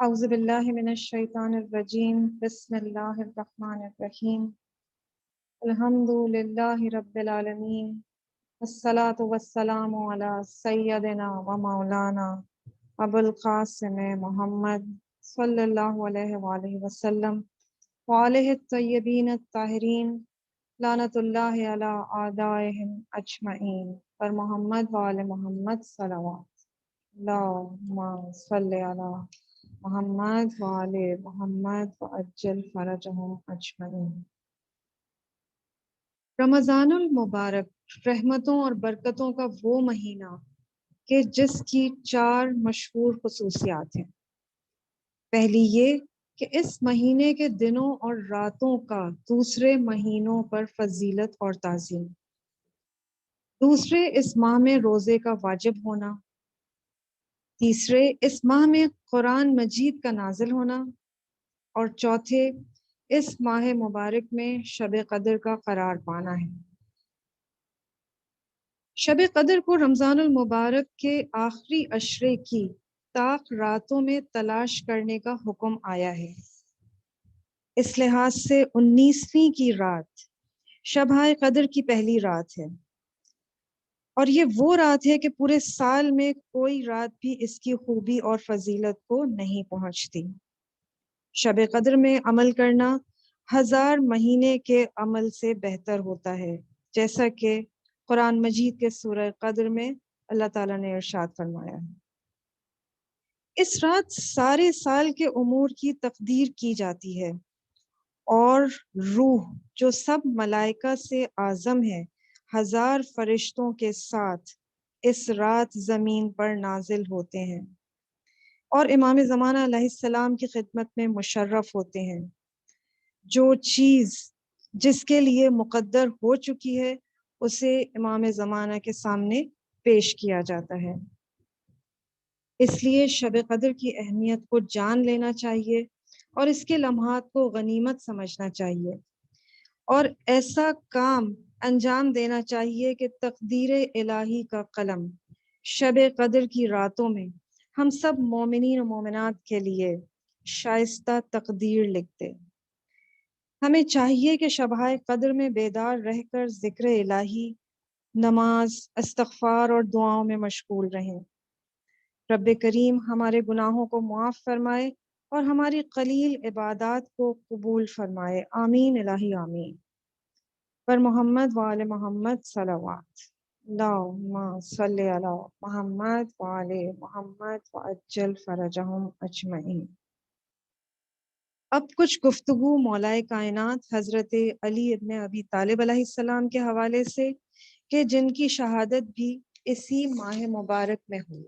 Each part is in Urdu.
اعوذ باللہ من الشیطان الرجیم بسم اللہ الرحمن الرحیم الحمد للہ رب العالمین والصلاة والسلام علی سیدنا و مولانا ابو القاسم محمد صلی اللہ علیہ وآلہ وسلم وآلہ الطیبین الطاہرین لعنت اللہ علی اعدائہم اجمعین پر محمد وآل محمد صلوات اللہم صلی علی محمد وآل محمد وعجل فرجہم اجمعین۔ رمضان المبارک رحمتوں اور برکتوں کا وہ مہینہ کہ جس کی 4 مشہور خصوصیات ہیں۔ پہلی یہ کہ اس مہینے کے دنوں اور راتوں کا دوسرے مہینوں پر فضیلت اور تعظیم۔ دوسرے، اس ماہ میں روزے کا واجب ہونا۔ تیسرے، اس ماہ میں قرآن مجید کا نازل ہونا۔ اور چوتھے، اس ماہ مبارک میں شب قدر کا قرار پانا ہے۔ شب قدر کو رمضان المبارک کے آخری عشرے کی طاق راتوں میں تلاش کرنے کا حکم آیا ہے۔ اس لحاظ سے 19ویں کی رات شبہ قدر کی پہلی رات ہے، اور یہ وہ رات ہے کہ پورے سال میں کوئی رات بھی اس کی خوبی اور فضیلت کو نہیں پہنچتی۔ شب قدر میں عمل کرنا 1000 مہینے کے عمل سے بہتر ہوتا ہے، جیسا کہ قرآن مجید کے سورہ قدر میں اللہ تعالیٰ نے ارشاد فرمایا ہے۔ اس رات سارے سال کے امور کی تقدیر کی جاتی ہے، اور روح جو سب ملائکہ سے اعظم ہے 1000 فرشتوں کے ساتھ اس رات زمین پر نازل ہوتے ہیں اور امام زمانہ علیہ السلام کی خدمت میں مشرف ہوتے ہیں۔ جو چیز جس کے لیے مقدر ہو چکی ہے اسے امام زمانہ کے سامنے پیش کیا جاتا ہے۔ اس لیے شب قدر کی اہمیت کو جان لینا چاہیے اور اس کے لمحات کو غنیمت سمجھنا چاہیے، اور ایسا کام انجام دینا چاہیے کہ تقدیر الہی کا قلم شب قدر کی راتوں میں ہم سب مومنین و مومنات کے لیے شائستہ تقدیر لکھ دے۔ ہمیں چاہیے کہ شبہ قدر میں بیدار رہ کر ذکر الہی، نماز، استغفار اور دعاؤں میں مشغول رہیں۔ رب کریم ہمارے گناہوں کو معاف فرمائے اور ہماری قلیل عبادات کو قبول فرمائے، آمین الہی آمین۔ پر محمد وآل محمد صلوات، اللہم صلی علی محمد وآل محمد وعجل فرجہم اجمعین۔ اب کچھ گفتگو مولائے کائنات حضرت علی ابن ابی طالب علیہ السلام کے حوالے سے کہ جن کی شہادت بھی اسی ماہ مبارک میں ہوئی۔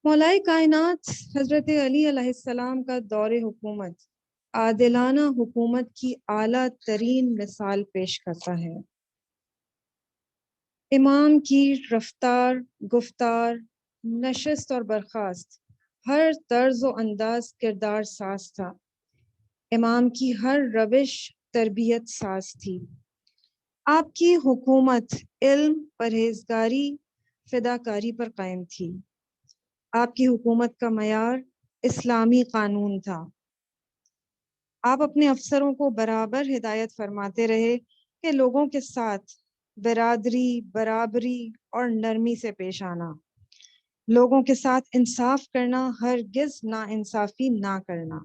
مولائے کائنات حضرت علی علیہ السلام کا دور حکومت عادلانہ حکومت کی اعلیٰ ترین مثال پیش کرتا ہے۔ امام کی رفتار، گفتار، نشست اور برخاست، ہر طرز و انداز کردار ساز تھا۔ امام کی ہر روش تربیت ساز تھی۔ آپ کی حکومت علم، پرہیزگاری، فداکاری پر قائم تھی۔ آپ کی حکومت کا معیار اسلامی قانون تھا۔ آپ اپنے افسروں کو برابر ہدایت فرماتے رہے کہ لوگوں کے ساتھ برادری، برابری اور نرمی سے پیش آنا، لوگوں کے ساتھ انصاف کرنا، ہرگز ناانصافی نہ کرنا۔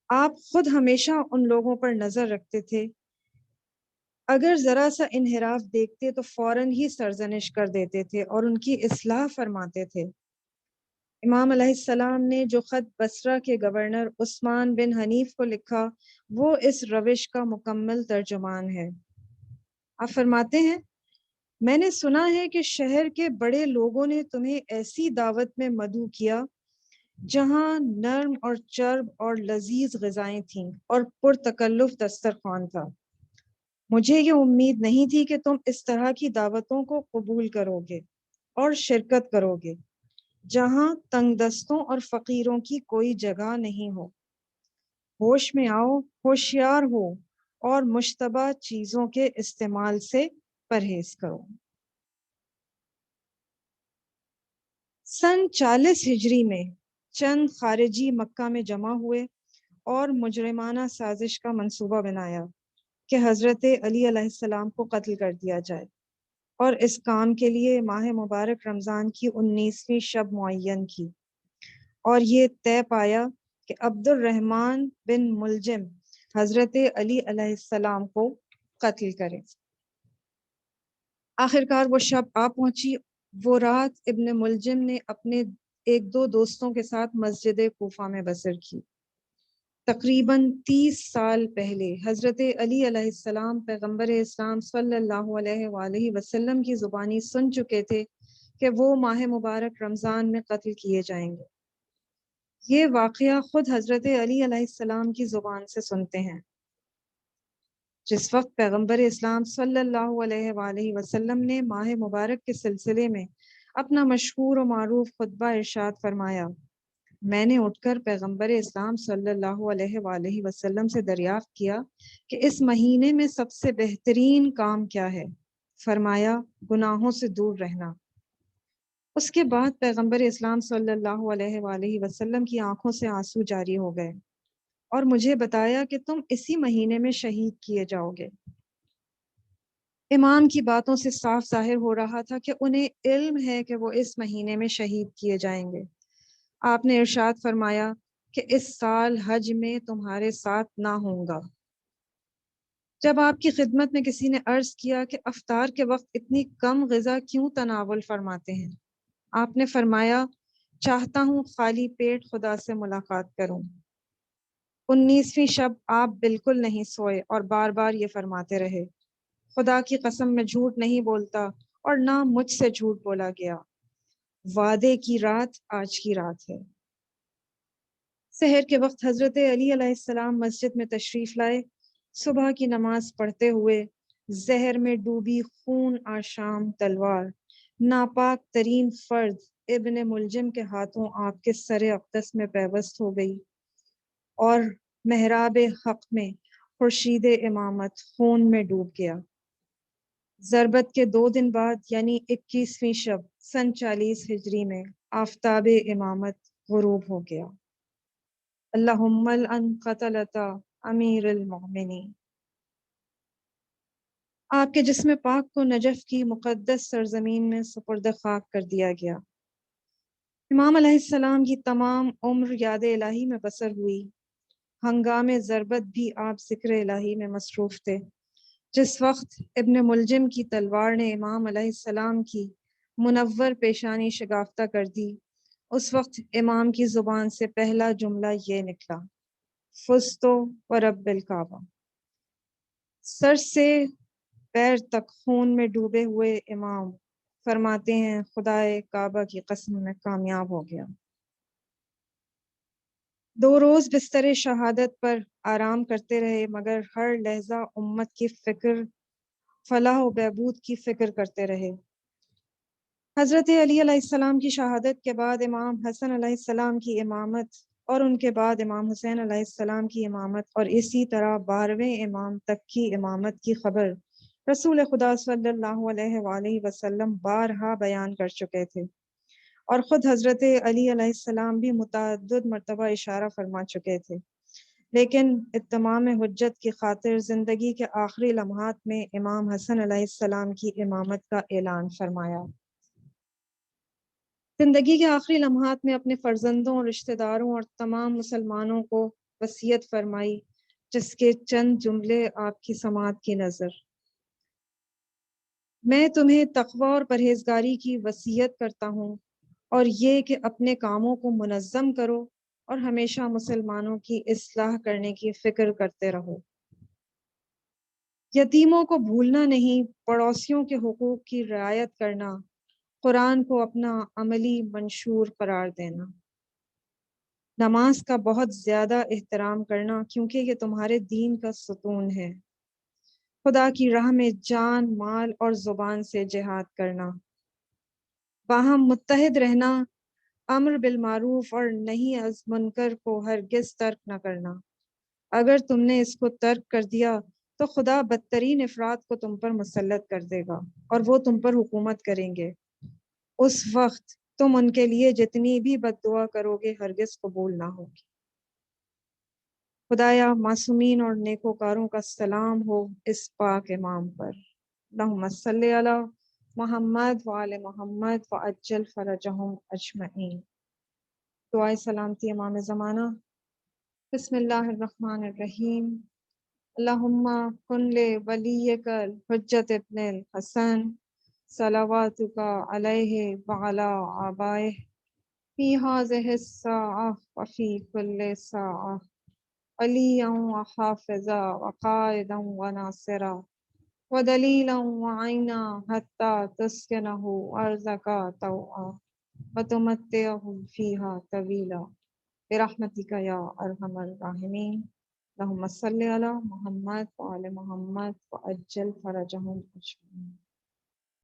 آپ خود ہمیشہ ان لوگوں پر نظر رکھتے تھے، اگر ذرا سا انحراف دیکھتے تو فوراً ہی سرزنش کر دیتے تھے اور ان کی اصلاح فرماتے تھے۔ امام علیہ السلام نے جو خط بصرہ کے گورنر عثمان بن حنیف کو لکھا وہ اس روش کا مکمل ترجمان ہے۔ آپ فرماتے ہیں، میں نے سنا ہے کہ شہر کے بڑے لوگوں نے تمہیں ایسی دعوت میں مدعو کیا جہاں نرم اور چرب اور لذیذ غذائیں تھیں اور پرتکلف دسترخوان تھا۔ مجھے یہ امید نہیں تھی کہ تم اس طرح کی دعوتوں کو قبول کرو گے اور شرکت کرو گے جہاں تنگ دستوں اور فقیروں کی کوئی جگہ نہیں ہو۔ ہوش میں آؤ، ہوشیار ہو اور مشتبہ چیزوں کے استعمال سے پرہیز کرو۔ سن 40 ہجری میں چند خارجی مکہ میں جمع ہوئے اور مجرمانہ سازش کا منصوبہ بنایا کہ حضرت علی علیہ السلام کو قتل کر دیا جائے، اور اس کام کے لیے ماہ مبارک رمضان کی 19ویں شب معین کی، اور یہ طے پایا کہ عبد الرحمن بن ملجم حضرت علی علیہ السلام کو قتل کرے۔ آخرکار وہ شب آ پہنچی۔ وہ رات ابن ملجم نے اپنے ایک دو دوستوں کے ساتھ مسجد کوفہ میں بسر کی۔ تقریباً 30 سال پہلے حضرت علی علیہ السلام پیغمبر اسلام صلی اللہ علیہ وآلہ وسلم کی زبانی سن چکے تھے کہ وہ ماہ مبارک رمضان میں قتل کیے جائیں گے۔ یہ واقعہ خود حضرت علی علیہ السلام کی زبان سے سنتے ہیں۔ جس وقت پیغمبر اسلام صلی اللہ علیہ وآلہ وسلم نے ماہ مبارک کے سلسلے میں اپنا مشہور و معروف خطبہ ارشاد فرمایا، میں نے اٹھ کر پیغمبر اسلام صلی اللہ علیہ وآلہ وسلم سے دریافت کیا کہ اس مہینے میں سب سے بہترین کام کیا ہے؟ فرمایا، گناہوں سے دور رہنا۔ اس کے بعد پیغمبر اسلام صلی اللہ علیہ وآلہ وسلم کی آنکھوں سے آنسو جاری ہو گئے اور مجھے بتایا کہ تم اسی مہینے میں شہید کیے جاؤ گے۔ امام کی باتوں سے صاف ظاہر ہو رہا تھا کہ انہیں علم ہے کہ وہ اس مہینے میں شہید کیے جائیں گے۔ آپ نے ارشاد فرمایا کہ اس سال حج میں تمہارے ساتھ نہ ہوں گا۔ جب آپ کی خدمت میں کسی نے عرض کیا کہ افطار کے وقت اتنی کم غذا کیوں تناول فرماتے ہیں، آپ نے فرمایا، چاہتا ہوں خالی پیٹ خدا سے ملاقات کروں۔ 19ویں شب آپ بالکل نہیں سوئے اور بار بار یہ فرماتے رہے، خدا کی قسم میں جھوٹ نہیں بولتا اور نہ مجھ سے جھوٹ بولا گیا، وعدے کی رات آج کی رات ہے۔ سحر کے وقت حضرت علی علیہ السلام مسجد میں تشریف لائے۔ صبح کی نماز پڑھتے ہوئے زہر میں ڈوبی خون آشام تلوار ناپاک ترین فرد ابن ملجم کے ہاتھوں آپ کے سر اقدس میں پیوست ہو گئی اور محراب حق میں خورشید امامت خون میں ڈوب گیا۔ ضربت کے 2 دن بعد یعنی 21ویں شب سن 40 ہجری میں آفتاب امامت غروب ہو گیا۔ اللہم العن قتلۃ امیر المؤمنین۔ آپ کے جسم پاک کو نجف کی مقدس سرزمین میں سپرد خاک کر دیا گیا۔ امام علیہ السلام کی تمام عمر یاد الہی میں بسر ہوئی۔ ہنگام ضربت بھی آپ ذکر الہی میں مصروف تھے۔ جس وقت ابن ملجم کی تلوار نے امام علیہ السلام کی منور پیشانی شگافتہ کر دی، اس وقت امام کی زبان سے پہلا جملہ یہ نکلا، فزت ورب الکعبہ۔ سر سے پیر تک خون میں ڈوبے ہوئے امام فرماتے ہیں، خدائے کعبہ کی قسم میں کامیاب ہو گیا۔ 2 روز بستر شہادت پر آرام کرتے رہے، مگر ہر لحظہ امت کی فکر، فلاح و بہبود کی فکر کرتے رہے۔ حضرت علی علیہ السلام کی شہادت کے بعد امام حسن علیہ السلام کی امامت اور ان کے بعد امام حسین علیہ السلام کی امامت اور اسی طرح 12ویں امام تک کی امامت کی خبر رسول خدا صلی اللہ علیہ وآلہ وسلم بارہا بیان کر چکے تھے، اور خود حضرت علی علیہ السلام بھی متعدد مرتبہ اشارہ فرما چکے تھے، لیکن اتمام حجت کی خاطر زندگی کے آخری لمحات میں امام حسن علیہ السلام کی امامت کا اعلان فرمایا۔ زندگی کے آخری لمحات میں اپنے فرزندوں، رشتہ داروں اور تمام مسلمانوں کو وصیت فرمائی، جس کے چند جملے آپ کی سماعت کی نظر۔ میں تمہیں تقوی اور پرہیزگاری کی وصیت کرتا ہوں، اور یہ کہ اپنے کاموں کو منظم کرو اور ہمیشہ مسلمانوں کی اصلاح کرنے کی فکر کرتے رہو۔ یتیموں کو بھولنا نہیں، پڑوسیوں کے حقوق کی رعایت کرنا، قرآن کو اپنا عملی منشور قرار دینا، نماز کا بہت زیادہ احترام کرنا کیونکہ یہ تمہارے دین کا ستون ہے، خدا کی راہ میں جان، مال اور زبان سے جہاد کرنا، باہم متحد رہنا، امر بالمعروف اور نہی از منکر کو ہرگز ترک نہ کرنا۔ اگر تم نے اس کو ترک کر دیا تو خدا بدترین افراد کو تم پر مسلط کر دے گا اور وہ تم پر حکومت کریں گے۔ اس وقت تم ان کے لیے جتنی بھی بد دعا کرو گے ہرگز قبول نہ ہوگی۔ خدایا معصومین اور نیکوکاروں کا سلام ہو اس پاک امام پر۔ اللہم صلی علی محمد وآل محمد وعجل فرجہم اجمعین۔ دعائے سلامتی امام زمانہ۔ بسم اللہ الرحمن الرحیم۔ اللہم کن لولیک الحجۃ ابن الحسن صلواتک علیہ وعلی آبائہ فی ہذہ الساعہ وفی کل ساعہ علیٰ وحافظا وقائدا وناصرا ودلیلا وعینا حتی تسکنہ ارضک طوعا وتمتعہ فیہا طویلا برحمتک یا ارحم الراحمین۔ اللہم صلی علی محمد وآل محمد وعجل فرجہم اجمعین۔